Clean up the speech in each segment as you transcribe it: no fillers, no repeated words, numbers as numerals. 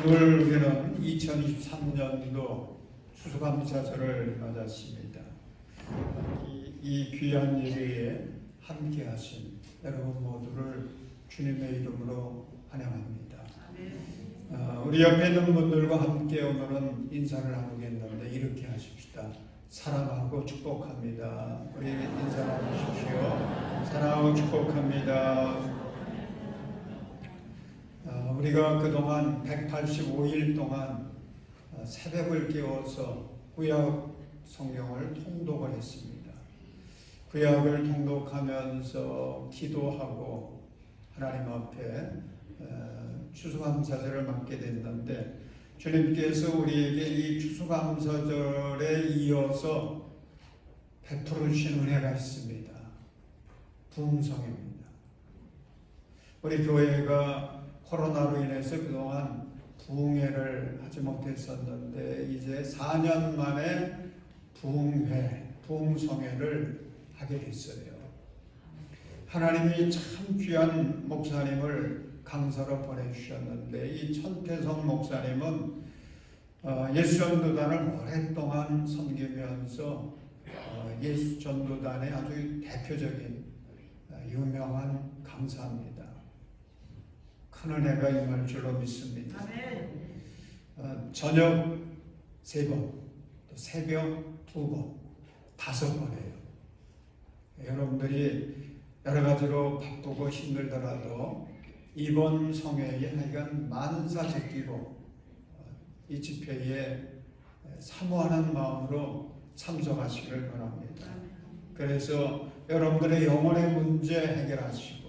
오늘 우리는 2023년도 추수감사절을 맞았습니다. 이 귀한 예배에 함께 하신 여러분 모두를 주님의 이름으로 환영합니다. 우리 옆에 있는 분들과 함께 오늘은 인사를 나누겠는데 이렇게 하십시다. 사랑하고 축복합니다. 우리 인사 나누십시오. 사랑하고 축복합니다. 우리가 그동안 185일 동안 새벽을 깨워서 구약 성경을 통독을 했습니다. 구약을 통독하면서 기도하고 하나님 앞에 추수감사절을 맞게 됐는데 주님께서 우리에게 이 추수감사절에 이어서 베풀으신 은혜가 있습니다. 부흥성입니다. 우리 교회가 코로나로 인해서 그동안 부흥회를 하지 못했었는데 이제 4년 만에 부흥성회를 하게 됐어요. 하나님이 참 귀한 목사님을 강사로 보내주셨는데 이 천태성 목사님은 예수전도단을 오랫동안 섬기면서 예수전도단의 아주 대표적인 유명한 강사입니다. 큰 은혜가 임할 줄로 믿습니다. 저녁 3번, 또 새벽 2번, 5번이에요. 여러분들이 여러 가지로 바쁘고 힘들더라도 이번 성회에 하여간 만사제끼고 이 집회에 사모하는 마음으로 참석하시길 바랍니다. 그래서 여러분들의 영혼의 문제 해결하시고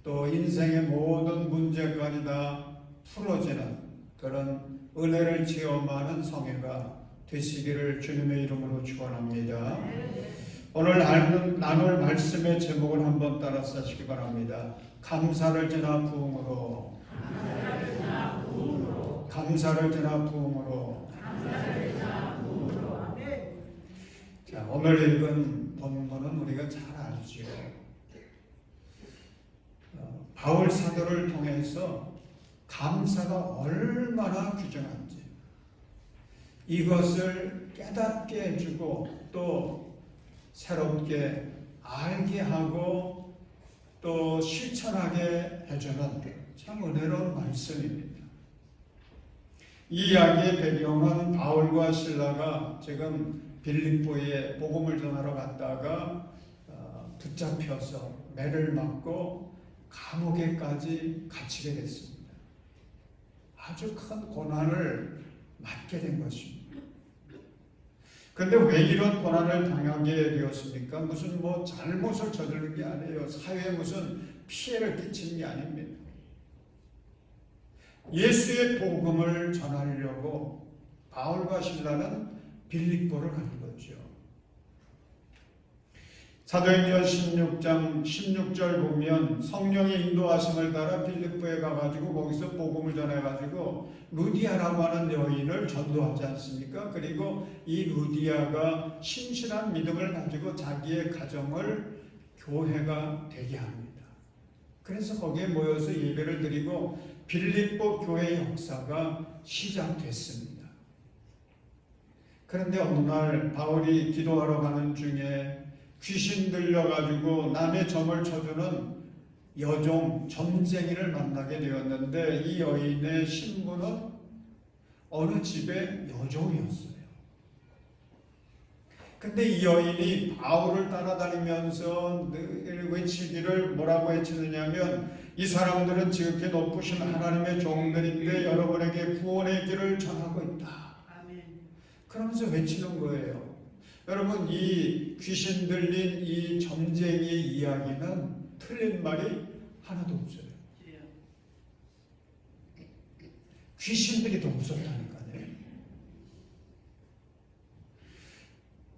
또 인생의 모든 문제까지 다 풀어지는 그런 은혜를 체험하는 성회가 되시기를 주님의 이름으로 축원합니다. 오늘 나눌 말씀의 제목을 한번 따라서 하시기 바랍니다. 감사를 지나 부흥으로, 감사를 지나 부흥으로. 자, 오늘 읽은 본문은 우리가 잘 알죠. 바울 사도를 통해서 감사가 얼마나 귀중한지 이것을 깨닫게 해주고 또 새롭게 알게 하고 또 실천하게 해주는 참 은혜로운 말씀입니다. 이 이야기의 배경은 바울과 실라가 지금 빌립보에 복음을 전하러 갔다가 붙잡혀서 매를 맞고 감옥에까지 갇히게 됐습니다. 아주 큰 고난을 맞게 된 것입니다. 그런데 왜 이런 고난을 당하게 되었습니까? 무슨 잘못을 저지른 게 아니에요. 사회에 무슨 피해를 끼친 게 아닙니다. 예수의 복음을 전하려고 바울과 실라는 빌립보를 간 거죠. 사도행전 16장 16절 보면 성령의 인도하심을 따라 빌립보에 가가지고 거기서 복음을 전해가지고 루디아라고 하는 여인을 전도하지 않습니까? 그리고 이 루디아가 신실한 믿음을 가지고 자기의 가정을 교회가 되게 합니다. 그래서 거기에 모여서 예배를 드리고 빌립보 교회의 역사가 시작됐습니다. 그런데 어느 날 바울이 기도하러 가는 중에 귀신 들려가지고 남의 점을 쳐주는 여종 점쟁이를 만나게 되었는데 이 여인의 신분은 어느 집의 여종이었어요. 근데 이 여인이 바울을 따라다니면서 늘 외치기를 뭐라고 외치느냐면 이 사람들은 지극히 높으신 하나님의 종들인데 여러분에게 구원의 길을 전하고 있다. 그러면서 외치는 거예요. 여러분 이 귀신 들린 이 점쟁이의 이야기는 틀린 말이 하나도 없어요. 귀신들이 더 무섭다니까요.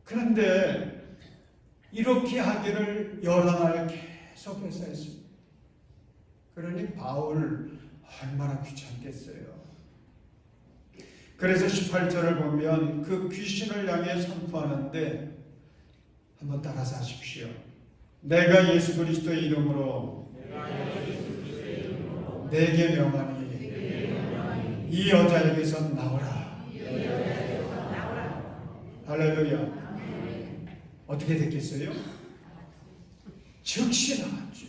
그런데 이렇게 하기를 여러 날 계속해서 했습니다. 그러니 바울 얼마나 귀찮겠어요. 그래서 18절을 보면 그 귀신을 향해 선포하는데 한번 따라서 하십시오. 내가 예수 그리스도의 이름으로 내게 명하니 이 여자에게서 나오라. 할렐루야. 어떻게 됐겠어요? 즉시 나왔죠.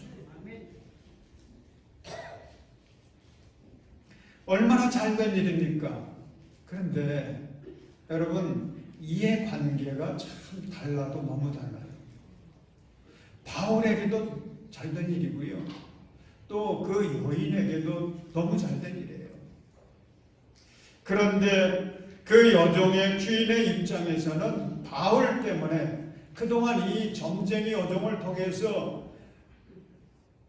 얼마나 잘된 일입니까? 그런데 여러분, 이해관계가 참 달라도 너무 달라요. 바울에게도 잘된 일이고요, 또 그 여인에게도 너무 잘된 일이에요. 그런데 그 여종의 주인의 입장에서는 바울 때문에 그동안 이 점쟁이 여종을 통해서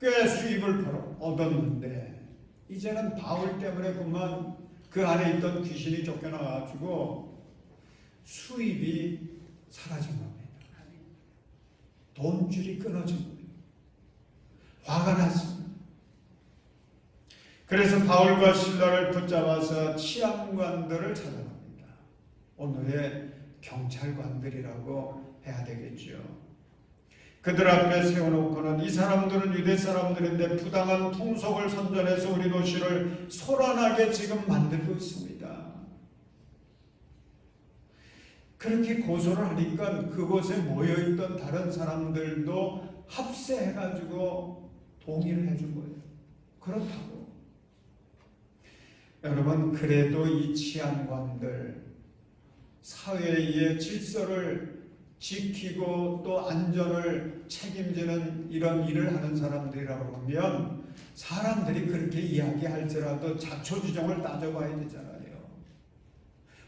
꽤 수입을 얻었는데, 이제는 바울 때문에 그만 그 안에 있던 귀신이 쫓겨나가지고 수입이 사라진 겁니다. 돈줄이 끊어진 겁니다. 화가 났습니다. 그래서 바울과 실라를 붙잡아서 치안관들을 찾아갑니다. 오늘의 경찰관들이라고 해야 되겠죠. 그들 앞에 세워놓고는 이 사람들은 유대 사람들인데 부당한 풍속을 선전해서 우리 도시를 소란하게 지금 만들고 있습니다. 그렇게 고소를 하니까 그곳에 모여있던 다른 사람들도 합세해가지고 동의를 해준 거예요. 그렇다고. 여러분, 그래도 이 치안관들, 사회의 질서를 지키고 또 안전을 책임지는 이런 일을 하는 사람들이라고 보면 사람들이 그렇게 이야기할지라도 자초지종을 따져봐야 되잖아요.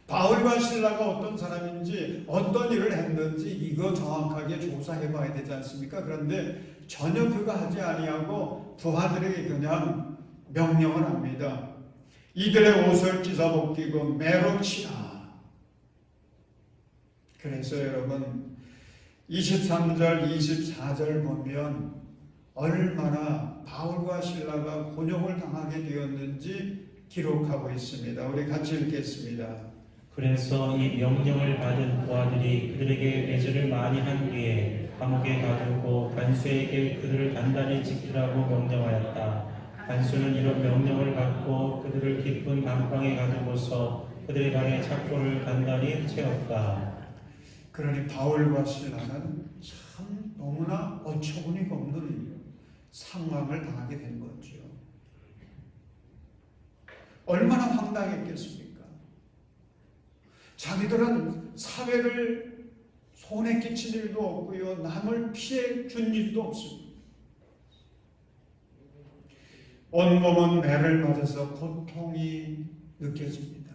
바울과 실라가 어떤 사람인지, 어떤 일을 했는지 이거 정확하게 조사해봐야 되지 않습니까? 그런데 전혀 그거 하지 아니하고 부하들에게 그냥 명령을 합니다. 이들의 옷을 찢어벗기고 매로 치라. 그래서 여러분, 23절, 24절 보면 얼마나 바울과 실라가 곤욕을 당하게 되었는지 기록하고 있습니다. 우리 같이 읽겠습니다. 그래서 이 명령을 받은 부하들이 그들에게 외주를 많이 한 뒤에 감옥에 가두고 간수에게 그들을 단단히 지키라고 명령하였다. 간수는 이런 명령을 받고 그들을 깊은 감방에 가두고서 그들의 방에 착고를 단단히 채웠다. 그러니 바울과 실라는 참 너무나 어처구니가 없는 상황을 당하게 된 거죠. 얼마나 황당했겠습니까? 자기들은 사회를 손해 끼친 일도 없고요, 남을 피해 준 일도 없습니다. 온몸은 매를 맞아서 고통이 느껴집니다.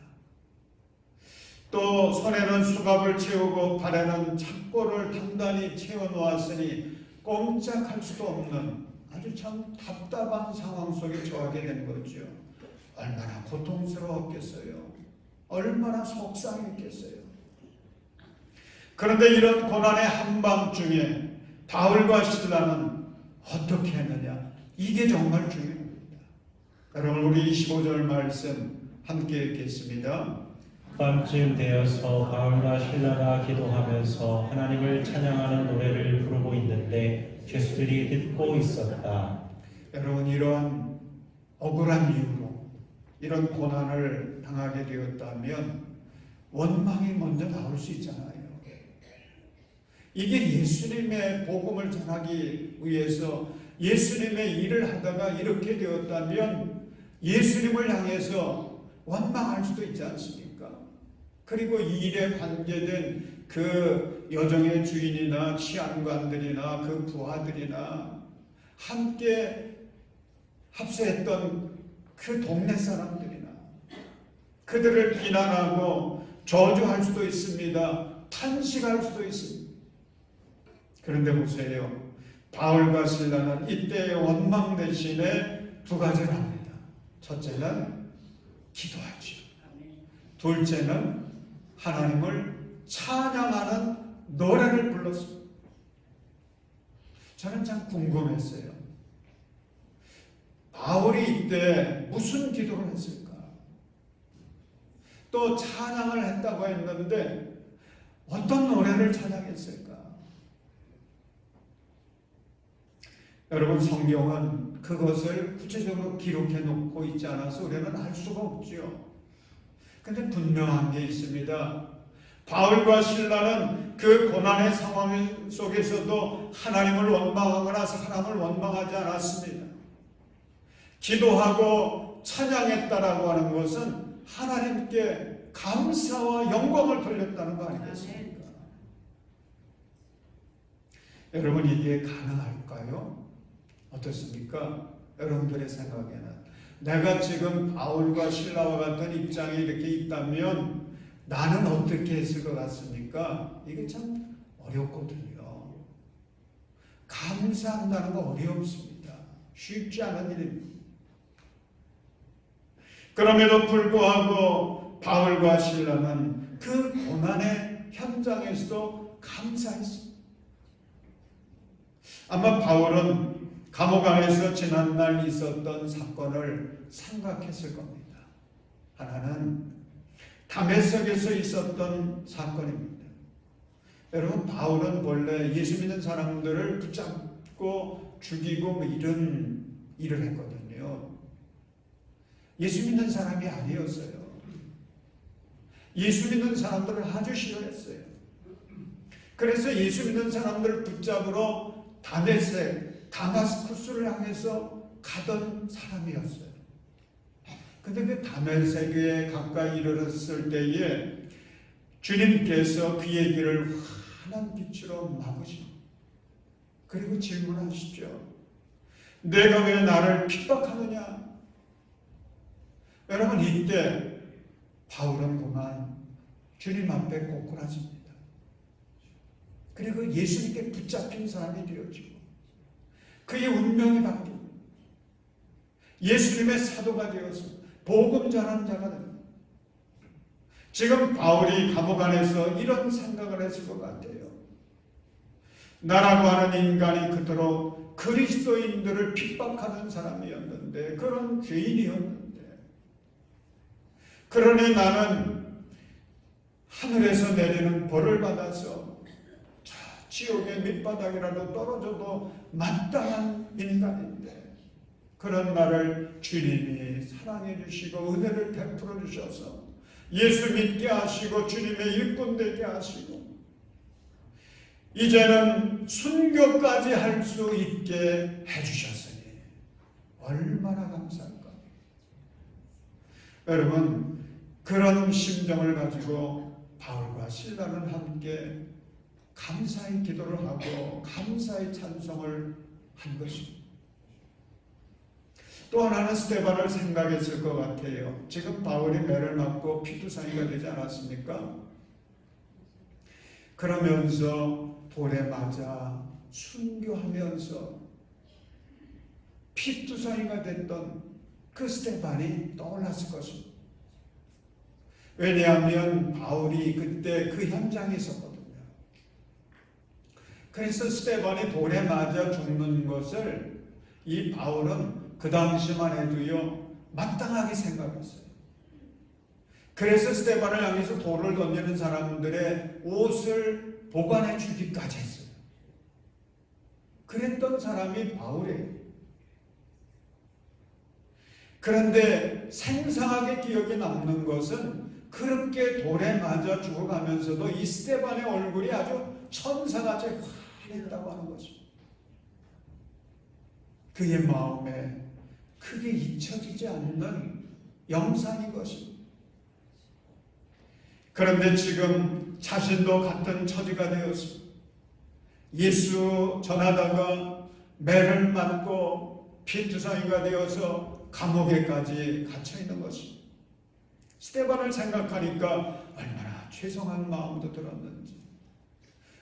또 손에는 수갑을 채우고 발에는 착고를 단단히 채워놓았으니 꼼짝할 수도 없는 아주 참 답답한 상황 속에 처하게 된 거죠. 얼마나 고통스러웠겠어요. 얼마나 속상했겠어요. 그런데 이런 고난의 한밤중에 바울과 실라는 어떻게 했느냐? 이게 정말 중요합니다. 여러분, 우리 25절 말씀 함께 읽겠습니다. 밤쯤 되어서 바울과 실라가 기도하면서 하나님을 찬양하는 노래를 부르고 있는데 죄수들이 듣고 있었다. 여러분, 이러한 억울한 이유로 이런 고난을 당하게 되었다면 원망이 먼저 나올 수 있잖아요. 이게 예수님의 복음을 전하기 위해서 예수님의 일을 하다가 이렇게 되었다면 예수님을 향해서 원망할 수도 있지 않습니까? 그리고 이 일에 관계된 그 여정의 주인이나 치안관들이나 그 부하들이나 함께 합세했던 그 동네 사람들이나 그들을 비난하고 저주할 수도 있습니다. 탄식할 수도 있습니다. 그런데 보세요. 바울과 실라는 이때의 원망 대신에 두 가지를 합니다. 첫째는 기도하죠. 둘째는 하나님을 찬양하는 노래를 불렀습니다. 저는 참 궁금했어요. 바울이 이때 무슨 기도를 했을까? 또 찬양을 했다고 했는데 어떤 노래를 찬양했을까? 여러분, 성경은 그것을 구체적으로 기록해 놓고 있지 않아서 우리는 알 수가 없죠. 근데 분명한 게 있습니다. 바울과 실라는 그 고난의 상황 속에서도 하나님을 원망하거나 사람을 원망하지 않았습니다. 기도하고 찬양했다라고 하는 것은 하나님께 감사와 영광을 돌렸다는 거 아니겠습니까? 여러분, 이게 가능할까요? 어떻습니까? 여러분들의 생각에는 내가 지금 바울과 실라와 같은 입장에 이렇게 있다면 나는 어떻게 했을 것 같습니까? 이게 참 어렵거든요. 감사한다는 거 어렵습니다. 쉽지 않은 일입니다. 그럼에도 불구하고 바울과 실라는 그 고난의 현장에서도 감사했습니다. 아마 바울은 감옥 안에서 지난날 있었던 사건을 생각했을 겁니다. 하나는 다메섹에서 있었던 사건입니다. 여러분, 바울은 원래 예수 믿는 사람들을 붙잡고 죽이고 뭐 이런 일을 했거든요. 예수 믿는 사람이 아니었어요. 예수 믿는 사람들을 아주 싫어했어요. 그래서 예수 믿는 사람들을 붙잡으러 다메섹, 다마스쿠스를 향해서 가던 사람이었어요. 근데 그 다메섹에 가까이 이르렀을 때에 주님께서 그의 길을 환한 빛으로 막으시고, 그리고 질문하시죠. 내가 왜 나를 핍박하느냐? 여러분, 이때 바울은 그만 주님 앞에 고꾸라집니다. 그리고 예수님께 붙잡힌 사람이 되어지고 그의 운명이 바뀝니다. 예수님의 사도가 되어서 복음 전하는 자가 됩니다. 지금 바울이 감옥 안에서 이런 생각을 했을 것 같아요. 나라고 하는 인간이 그토록 그리스도인들을 핍박하는 사람이었는데, 그런 죄인이었는데, 그러니 나는 하늘에서 내리는 벌을 받아서 저 지옥의 밑바닥이라도 떨어져도 마땅한 인간인데, 그런 나를 주님이 사랑해 주시고 은혜를 베풀어 주셔서 예수 믿게 하시고 주님의 일꾼 되게 하시고 이제는 순교까지 할 수 있게 해주셨으니 얼마나 감사할까. 여러분, 그런 심정을 가지고 바울과 실라는 함께 감사의 기도를 하고 감사의 찬송을 한 것입니다. 또 하나는 스데반을 생각했을 것 같아요. 지금 바울이 매를 맞고 피투성이가 되지 않았습니까? 그러면서 돌에 맞아 순교하면서 피투성이가 됐던 그 스데반이 떠올랐을 것입니다. 왜냐하면 바울이 그때 그 현장에 있었거든요. 그래서 스데반이 돌에 맞아 죽는 것을 이 바울은 그 당시만 해도요 마땅하게 생각했어요. 그래서 스데반을 향해서 돌을 던지는 사람들의 옷을 보관해 주기까지 했어요. 그랬던 사람이 바울이에요. 그런데 생생하게 기억에 남는 것은 그렇게 돌에 맞아 죽어가면서도 이 스데반의 얼굴이 아주 천사같이 환했다고 하는 것입니다. 그의 마음에 크게 잊혀지지 않는 영상인 것입니다. 그런데 지금 자신도 같은 처지가 되었습니다. 예수 전하다가 매를 맞고 피투성이가 되어서 감옥에까지 갇혀있는 것입니다. 스데반을 생각하니까 얼마나 죄송한 마음도 들었는지.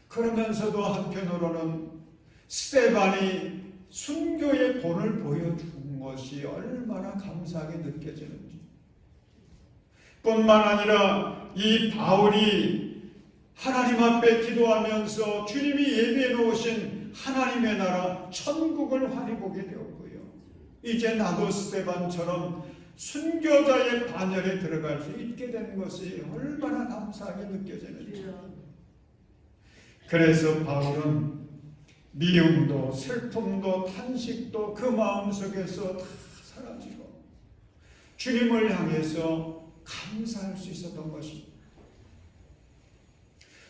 그러면서도 한편으로는 스데반이 순교의 본을 보여준 것이 얼마나 감사하게 느껴지는지. 뿐만 아니라 이 바울이 하나님 앞에 기도하면서 주님이 예비해 놓으신 하나님의 나라 천국을 환히 보게 되었고요. 이제 나도 스데반처럼 순교자의 반열에 들어갈 수 있게 된 것이 얼마나 감사하게 느껴지는지. 그래서 바울은 미움도 슬픔도 탄식도 그 마음속에서 다 사라지고 주님을 향해서 감사할 수 있었던 것입니다.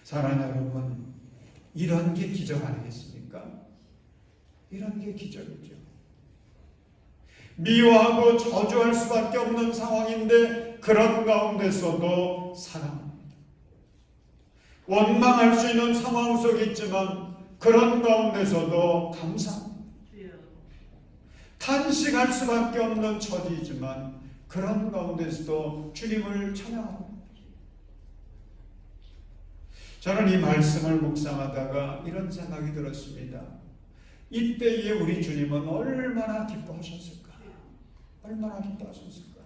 사랑하는 여러분, 이런 게 기적 아니겠습니까? 이런 게 기적이죠. 미워하고 저주할 수밖에 없는 상황인데 그런 가운데서도 사랑합니다. 원망할 수 있는 상황 속에 있지만 그런 가운데서도 감사합니다. 탄식할 수밖에 없는 처지이지만 그런 가운데서도 주님을 찬양합니다. 저는 이 말씀을 묵상하다가 이런 생각이 들었습니다. 이때에 우리 주님은 얼마나 기뻐하셨을까? 얼마나 기뻐하셨을까?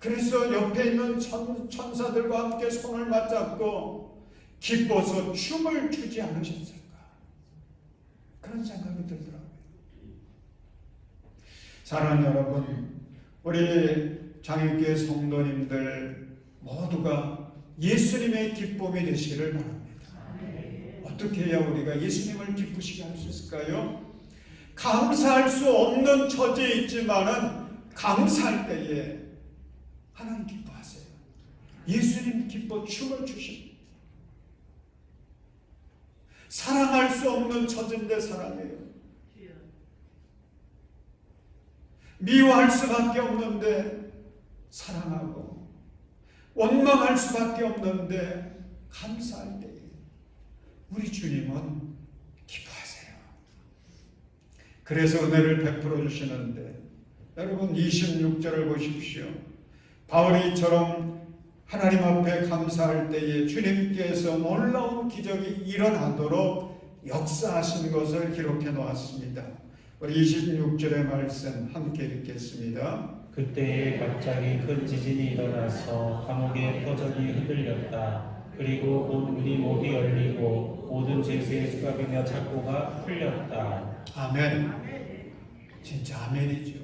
그래서 옆에 있는 천사들과 함께 손을 맞잡고 기뻐서 춤을 추지 않으셨을까? 그런 생각이 들더라고요. 사랑하는 여러분, 우리 장일교회 성도님들 모두가 예수님의 기쁨이 되시기를 바랍니다. 어떻게 해야 우리가 예수님을 기쁘시게 할 수 있을까요? 감사할 수 없는 처지에 있지만은 감사할 때에 하나님 기뻐하세요. 예수님 기뻐 춤을 추십니다. 사랑할 수 없는 처지인데 사랑해요. 미워할 수밖에 없는데 사랑하고 원망할 수밖에 없는데 감사할 때에 우리 주님은 기뻐하세요. 그래서 은혜를 베풀어 주시는데 여러분 26절을 보십시오. 바울이 이처럼 하나님 앞에 감사할 때에 주님께서 놀라운 기적이 일어나도록 역사하신 것을 기록해 놓았습니다. 우리 26절의 말씀 함께 읽겠습니다. 그때에 갑자기 큰 지진이 일어나서 감옥의 터전이 흔들렸다. 그리고 온 문이 모두 열리고 모든 죄수의 수갑이며 착고가 풀렸다. 아멘. 진짜 아멘이죠.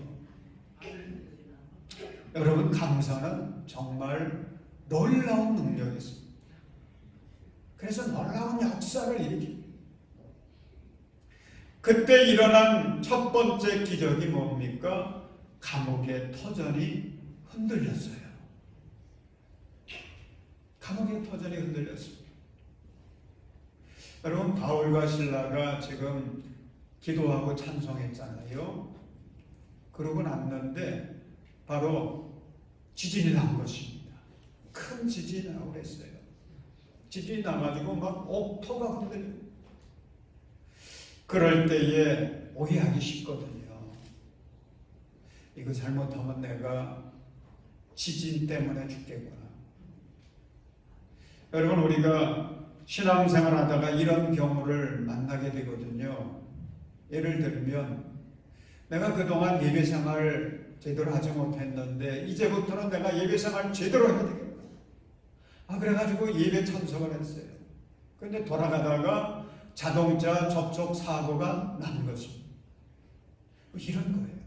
여러분 감사는 정말 놀라운 능력이 있습니다. 그래서 놀라운 역사를 일으킵니다. 그때 일어난 첫 번째 기적이 뭡니까? 감옥의 터전이 흔들렸어요. 감옥의 터전이 흔들렸습니다. 여러분 바울과 실라가 지금 기도하고 찬송했잖아요. 그러고 났는데 바로 지진이 난 것입니다. 큰 지진이 나고 그랬어요. 지진이 나가지고 막 옥토가 흔들려요. 그럴 때에 오해하기 쉽거든요. 이거 잘못하면 내가 지진 때문에 죽겠구나. 여러분 우리가 신앙생활 하다가 이런 경우를 만나게 되거든요. 예를 들면 내가 그동안 예배생활 제대로 하지 못했는데 이제부터는 내가 예배생활 제대로 해야 되겠다. 그래가지고 예배 참석을 했어요. 그런데 돌아가다가 자동차 접촉 사고가 난 것입니다. 이런 거예요.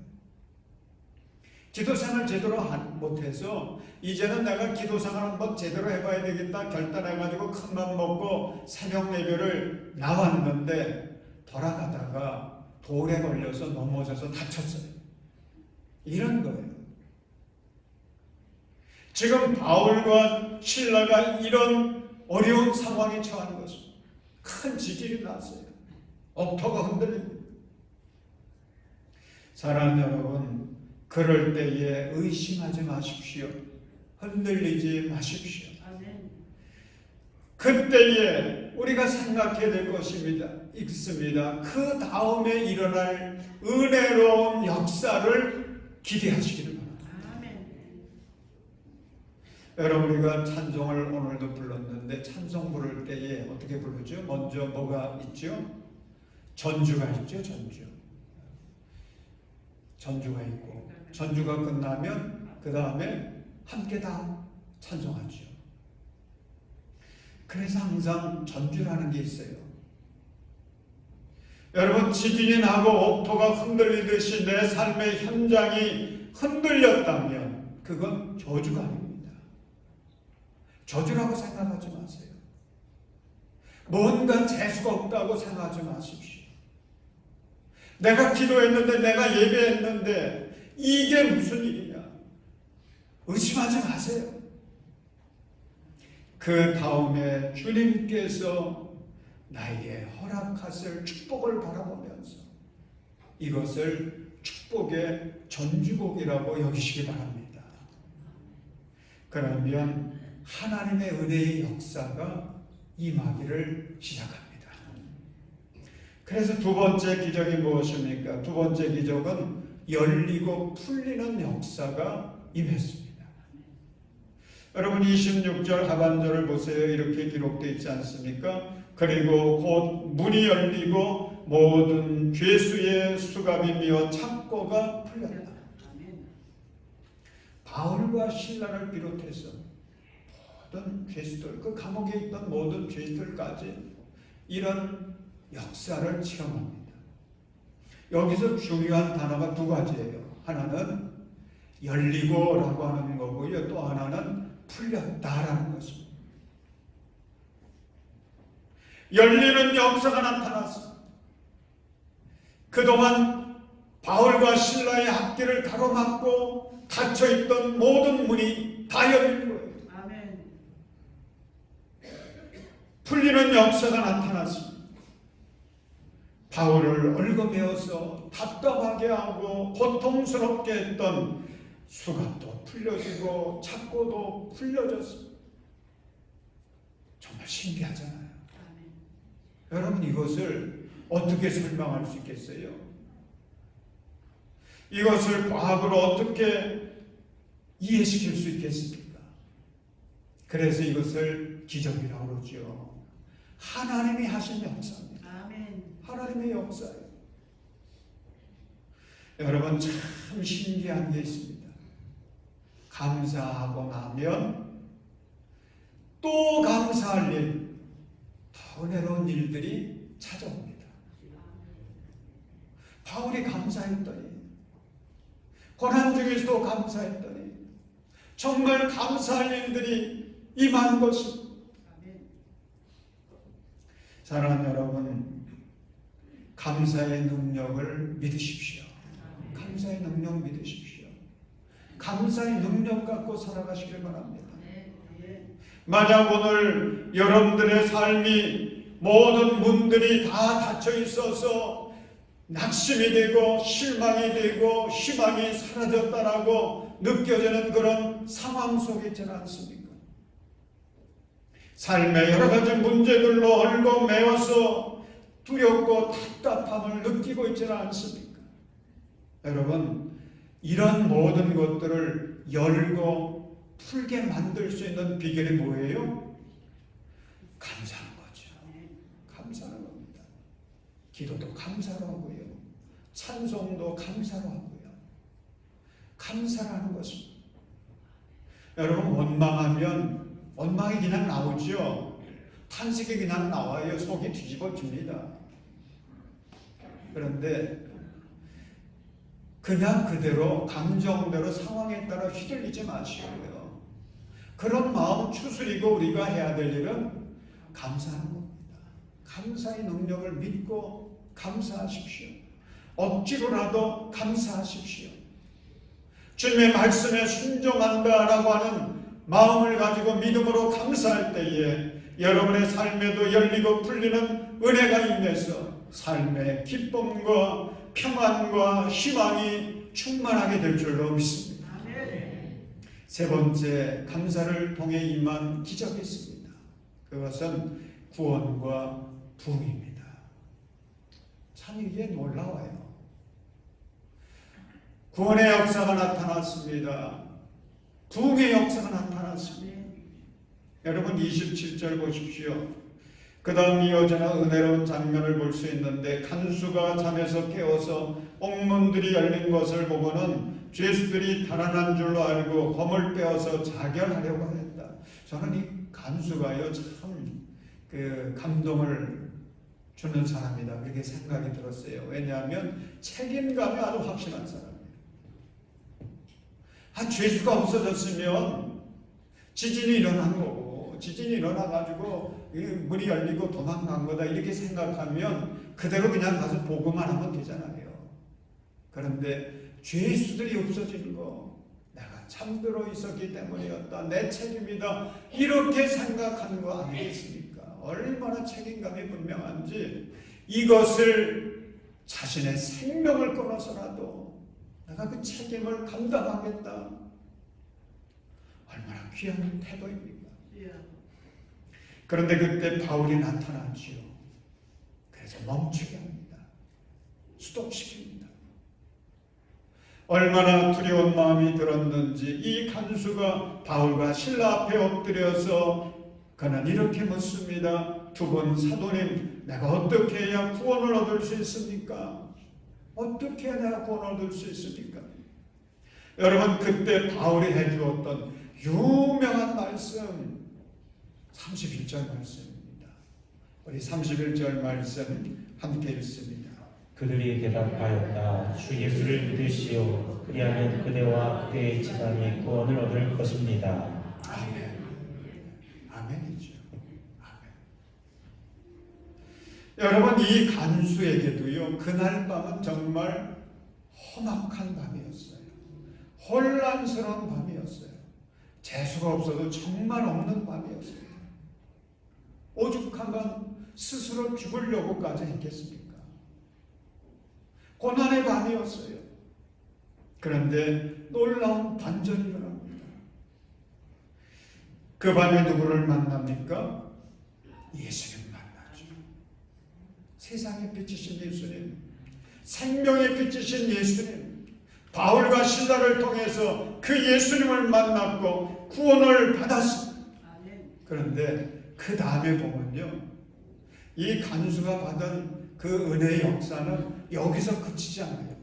기도생활 제대로 못해서 이제는 내가 기도생활 한번 제대로 해봐야 되겠다 결단해가지고 큰맘 먹고 새벽 예배를 나왔는데 돌아가다가 돌에 걸려서 넘어져서 다쳤어요. 이런 거예요. 지금 바울과 실라가 이런 어려운 상황에 처한 것입니다. 큰 지진이 났어요. 옥토가 흔들립니다. 사랑하는 여러분, 그럴 때에 의심하지 마십시오. 흔들리지 마십시오. 그때에 우리가 생각해야 될 것입니다. 있습니다. 그 다음에 일어날 은혜로운 역사를 기대하시기를 바랍니다. 여러분 우리가 찬송을 오늘도 불렀는데 찬송 부를 때에 어떻게 부르죠? 먼저 뭐가 있죠? 전주가 있죠. 전주가 있고 전주가 끝나면 그 다음에 함께 다 찬송하죠. 그래서 항상 전주라는 게 있어요. 여러분 지진이 나고 옥토가 흔들리듯이 내 삶의 현장이 흔들렸다면 그건 저주가 아닙니다. 저주라고 생각하지 마세요. 뭔가 재수가 없다고 생각하지 마십시오. 내가 기도했는데 내가 예배했는데 이게 무슨 일이냐? 의심하지 마세요. 그 다음에 주님께서 나에게 허락하실 축복을 바라보면서 이것을 축복의 전주곡이라고 여기시기 바랍니다. 그러면 하나님의 은혜의 역사가 임하기를 시작합니다. 그래서 두 번째 기적이 무엇입니까? 두 번째 기적은 열리고 풀리는 역사가 임했습니다. 여러분 26절 하반절을 보세요. 이렇게 기록되어 있지 않습니까? 그리고 곧 문이 열리고 모든 죄수의 수갑이 미어 착고가 풀렸다. 바울과 실라를 비롯해서 모든 죄수들, 그 감옥에 있던 모든 죄수들까지 이런 역사를 체험합니다. 여기서 중요한 단어가 두 가지예요. 하나는 열리고라고 하는 거고요. 또 하나는 풀렸다라는 것입니다. 열리는 역사가 나타났습니다. 그동안 바울과 신라의 앞길을 가로막고 닫혀있던 모든 문이 다 열린 거예요. 아멘. 풀리는 역사가 나타났습니다. 바울을 얽어매어서 답답하게 하고 고통스럽게 했던 수갑도 풀려지고 착고도 풀려졌습니다. 정말 신기하잖아요. 아멘. 여러분 이것을 어떻게 설명할 수 있겠어요? 이것을 과학으로 어떻게 이해시킬 수 있겠습니까? 그래서 이것을 기적이라고 그러죠. 하나님이 하신 역사입니다. 아멘. 하나님의 역사예요. 여러분 참 신기한 게 있습니다. 감사하고 나면 또 감사할 일, 더 은혜로운 일들이 찾아옵니다. 바울이 감사했더니, 고난 중에서도 감사했더니 정말 감사할 일들이 임한 것입니다. 사랑하는 여러분, 감사의 능력을 믿으십시오. 감사의 능력 믿으십시오. 감사의 능력 갖고 살아가시길 바랍니다. 만약 오늘 여러분들의 삶이 모든 문들이 다 닫혀 있어서 낙심이 되고 실망이 되고 희망이 사라졌다라고 느껴지는 그런 상황 속에 있지는 않습니까? 삶의 여러 가지 문제들로 얽어 매어서 두렵고 답답함을 느끼고 있지는 않습니까? 여러분, 이런 모든 것들을 열고 풀게 만들 수 있는 비결이 뭐예요? 감사하는 거죠. 감사하는 겁니다. 기도도 감사로 하고요. 찬송도 감사로 하고요. 감사라는 것입니다. 여러분 원망하면 원망이 그냥 나오죠. 탄식이 그냥 나와요. 속이 뒤집어집니다. 그런데 그냥 그대로 감정대로 상황에 따라 휘둘리지 마시고요. 그런 마음 추스리고 우리가 해야 될 일은 감사하는 겁니다. 감사의 능력을 믿고 감사하십시오. 억지로라도 감사하십시오. 주님의 말씀에 순종한다라고 하는 마음을 가지고 믿음으로 감사할 때에 여러분의 삶에도 열리고 풀리는 은혜가 임해서 삶의 기쁨과 평안과 희망이 충만하게 될 줄로 믿습니다. 세 번째, 감사를 통해 임한 기적이 있습니다. 그것은 구원과 부흥입니다. 참 이게 놀라워요. 구원의 역사가 나타났습니다. 부흥의 역사가 나타났습니다. 여러분 27절 보십시오. 그 다음 이어지는 은혜로운 장면을 볼 수 있는데, 간수가 잠에서 깨어서 옥문들이 열린 것을 보고는 죄수들이 달아난 줄로 알고 검을 빼어서 자결하려고 했다. 저는 이 간수가요 참 감동을 주는 사람이다 그렇게 생각이 들었어요. 왜냐하면 책임감이 아주 확실한 사람이에요. 죄수가 없어졌으면 지진이 일어난 거고, 지진이 일어나가지고 문이 열리고 도망간 거다 이렇게 생각하면 그대로 그냥 가서 보고만 하면 되잖아요. 그런데 죄수들이 없어진 거, 내가 잠들어 있었기 때문이었다. 내 책임이다. 이렇게 생각하는 거 아니겠습니까? 얼마나 책임감이 분명한지 이것을 자신의 생명을 끊어서라도 내가 그 책임을 감당하겠다. 얼마나 귀한 태도입니까? 그런데 그때 바울이 나타나지요. 그래서 멈추게 합니다. 수독시킵니다. 얼마나 두려운 마음이 들었는지 이 간수가 바울과 실라 앞에 엎드려서 그는 이렇게 묻습니다. 두 분 사도님, 내가 어떻게 해야 구원을 얻을 수 있습니까? 어떻게 해야 내가 구원을 얻을 수 있습니까? 여러분, 그때 바울이 해주었던 유명한 말씀 31절 말씀입니다. 우리 31절 말씀 함께 읽습니다. 그들이 대답하였다. 주 예수를 믿으시오. 그리하면 그대와 그대의 집안이 구원을 얻을 것입니다. 아멘. 아멘이죠. 아멘. 여러분, 이 간수에게도요, 그날 밤은 정말 험악한 밤이었어요. 혼란스러운 밤이었어요. 재수가 없어도 정말 없는 밤이었어요. 오죽하면 스스로 죽으려고까지 했겠습니까? 고난의 밤이었어요. 그런데 놀라운 반전이 일어납니다. 그 밤에 누구를 만납니까? 예수님 만나죠. 세상의 빛이신 예수님, 생명의 빛이신 예수님, 바울과 실라를 통해서 그 예수님을 만났고 구원을 받았습니다. 그런데 그 다음에 보면요, 이 간수가 받은 그 은혜의 역사는 여기서 그치지 않아요.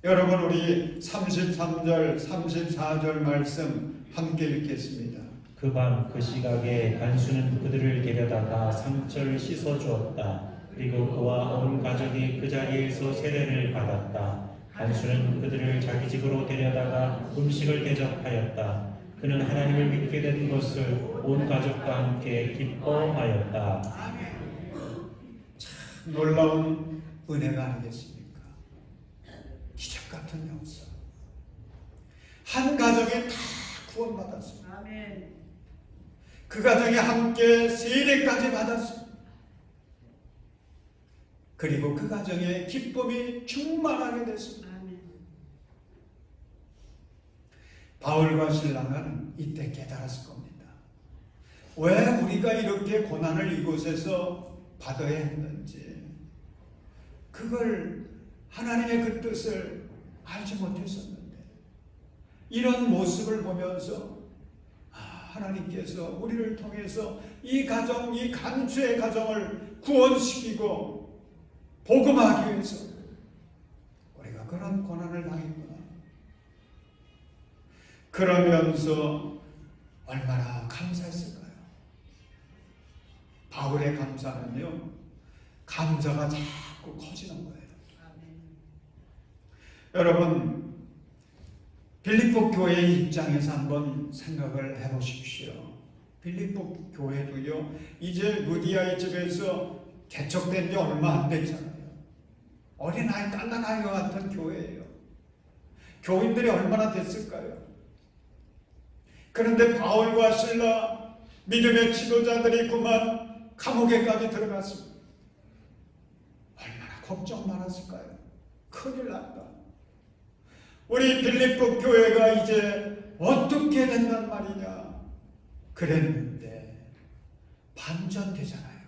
여러분, 우리 33절, 34절 말씀 함께 읽겠습니다. 그 밤 그 시각에 간수는 그들을 데려다가 상처를 씻어주었다. 그리고 그와 온 가족이 그 자리에서 세례를 받았다. 간수는 그들을 자기 집으로 데려다가 음식을 대접하였다. 그는 하나님을 믿게 된 것을 온 가족과 함께 기뻐하였다. 참 놀라운 은혜가 아니겠습니까? 기적 같은 역사. 한 가정이 다 구원받았습니다. 아멘. 그 가정이 함께 세례까지 받았습니다. 그리고 그 가정에 기쁨이 충만하게 됐습니다. 아멘. 바울과 실라는 이때 깨달았을 겁니다. 왜 우리가 이렇게 고난을 이곳에서 받아야 했는지, 그걸 하나님의 그 뜻을 알지 못했었는데, 이런 모습을 보면서 하나님께서 우리를 통해서 이 가정, 이 간수의 가정을 구원시키고 복음하기 위해서 우리가 그런 고난을 당했구나. 그러면서 얼마나 감사했을까요? 바울의 감사는요, 감사가 자꾸 커지는 거예요. 아멘. 여러분, 빌립보 교회의 입장에서 한번 생각을 해보십시오. 빌립보 교회도요, 이제 루디아의 집에서 개척된 지 얼마 안 됐잖아요. 어린아이, 깐난아이와 같은 교회예요. 교인들이 얼마나 됐을까요? 그런데 바울과 실라, 믿음의 지도자들이 그만 감옥에까지 들어갔습니다. 얼마나 걱정 많았을까요? 큰일 났다. 우리 빌립보 교회가 이제 어떻게 된단 말이냐 그랬는데 반전되잖아요.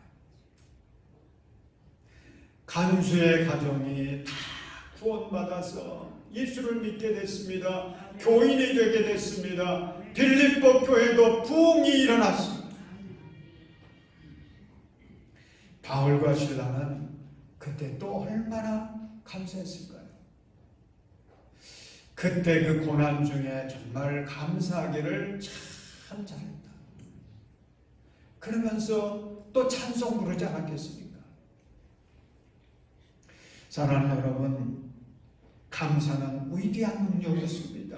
간수의 가정이 다 구원받아서 예수를 믿게 됐습니다. 교인이 되게 됐습니다. 빌립보 교회도 부흥이 일어났습니다. 바울과 실라는 그때 또 얼마나 감사했을까요? 그때 그 고난 중에 정말 감사하기를 참 잘했다. 그러면서 또 찬송 부르지 않았겠습니까? 사랑하는 여러분, 감사는 위대한 능력이었습니다.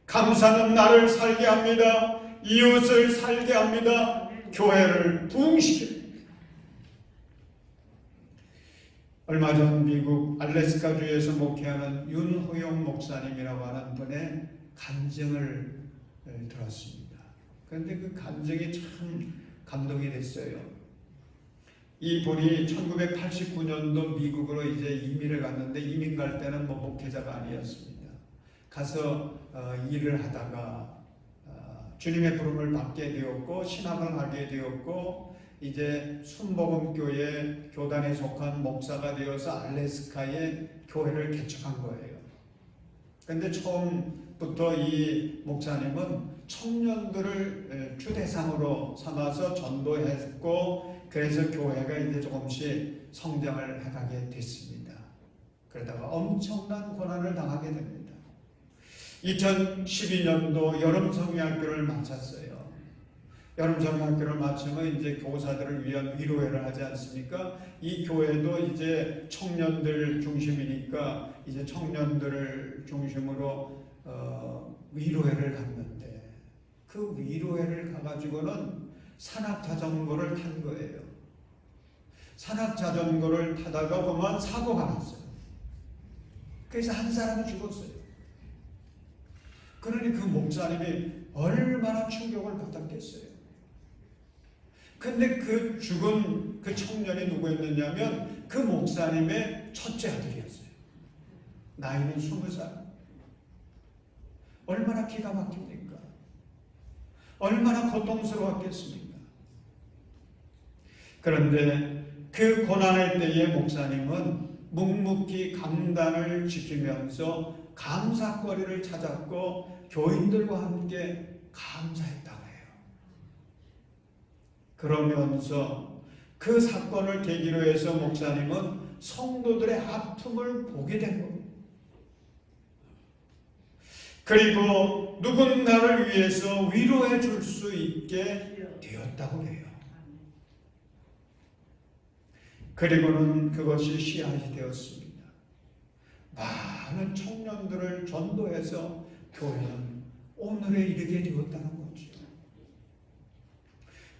감사는 나를 살게 합니다. 이웃을 살게 합니다. 교회를 부흥시킵니다. 얼마 전 미국 알래스카주에서 목회하는 윤호영 목사님이라고 하는 분의 간증을 들었습니다. 그런데 그 간증이 참 감동이 됐어요. 이 분이 1989년도 미국으로 이제 이민을 갔는데, 이민 갈 때는 뭐 목회자가 아니었습니다. 가서 일을 하다가 주님의 부름을 받게 되었고 신학을 하게 되었고, 이제 순복음교회 교단에 속한 목사가 되어서 알래스카에 교회를 개척한 거예요. 그런데 처음부터 이 목사님은 청년들을 주대상으로 삼아서 전도했고, 그래서 교회가 이제 조금씩 성장을 해가게 됐습니다. 그러다가 엄청난 고난을 당하게 됩니다. 2012년도 여름성의학교를 마쳤어요. 여름성의학교를 마치면 이제 교사들을 위한 위로회를 하지 않습니까? 이 교회도 이제 청년들 중심이니까 이제 청년들을 중심으로 위로회를 갔는데, 그 위로회를 가가지고는 산악자전거를 탄 거예요. 산악자전거를 타다가 보면 사고가 났어요. 그래서 한 사람이 죽었어요. 그러니 그 목사님이 얼마나 충격을 받았겠어요. 근데 그 죽은 그 청년이 누구였느냐면 그 목사님의 첫째 아들이었어요. 나이는 20살. 얼마나 기가 막힙니까? 얼마나 고통스러웠겠습니까? 그런데 그 고난의 때에 목사님은 묵묵히 강단을 지키면서 감사거리를 찾았고 교인들과 함께 감사했다고 해요. 그러면서 그 사건을 계기로 해서 목사님은 성도들의 아픔을 보게 된 겁니다. 그리고 누군가를 위해서 위로해 줄 수 있게 되었다고 해요. 그리고는 그것이 씨앗이 되었습니다. 많은 청년들을 전도해서 교회는 오늘에 이르게 되었다는 거죠.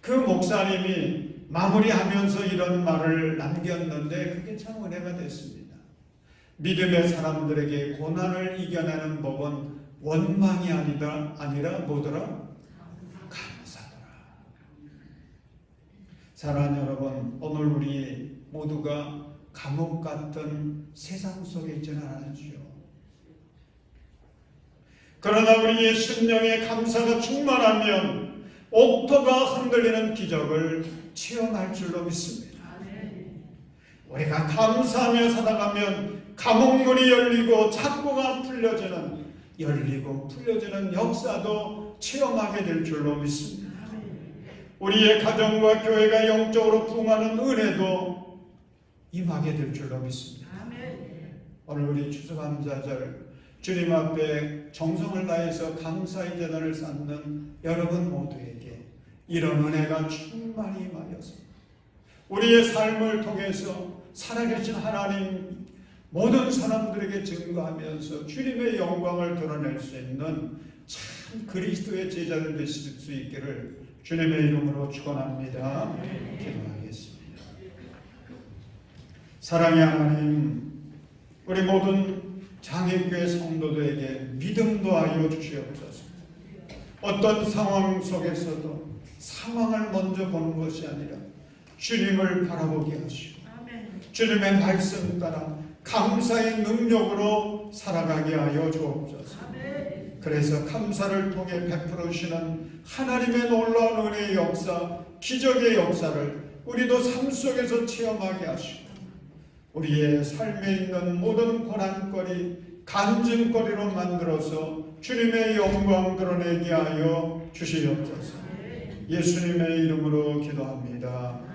그 목사님이 마무리하면서 이런 말을 남겼는데 그게 참 은혜가 됐습니다. 믿음의 사람들에게 고난을 이겨내는 법은 원망이 아니라 뭐더라? 감사더라. 사랑하는 여러분, 오늘 우리 모두가 감옥 같은 세상 속에 있지는 않았지요. 그러나 우리의 심령에 감사가 충만하면 옥토가 흔들리는 기적을 체험할 줄로 믿습니다. 우리가 감사하며 살아가면 감옥문이 열리고 착고가 열리고 풀려지는 역사도 체험하게 될 줄로 믿습니다. 우리의 가정과 교회가 영적으로 부흥하는 은혜도 임하게 될 줄로 믿습니다. 오늘 우리 추수감사절 주님 앞에 정성을 다해서 감사의 제단을 쌓는 여러분 모두에게 이런 은혜가 충만히 임하여서 우리의 삶을 통해서 살아계신 하나님 모든 사람들에게 증거하면서 주님의 영광을 드러낼 수 있는 참 그리스도의 제자들 되실 수 있기를 주님의 이름으로 축원합니다. 기도하겠습니다. 사랑의 하나님, 우리 모든 장애교회 성도들에게 믿음 더하여 주시옵소서. 어떤 상황 속에서도 상황을 먼저 보는 것이 아니라 주님을 바라보게 하시고 주님의 말씀 따라 감사의 능력으로 살아가게 하여 주옵소서. 그래서 감사를 통해 베풀으시는 하나님의 놀라운 은혜의 역사, 기적의 역사를 우리도 삶 속에서 체험하게 하시고 우리의 삶에 있는 모든 고난거리, 간증거리로 만들어서 주님의 영광 드러내게 하여 주시옵소서. 예수님의 이름으로 기도합니다.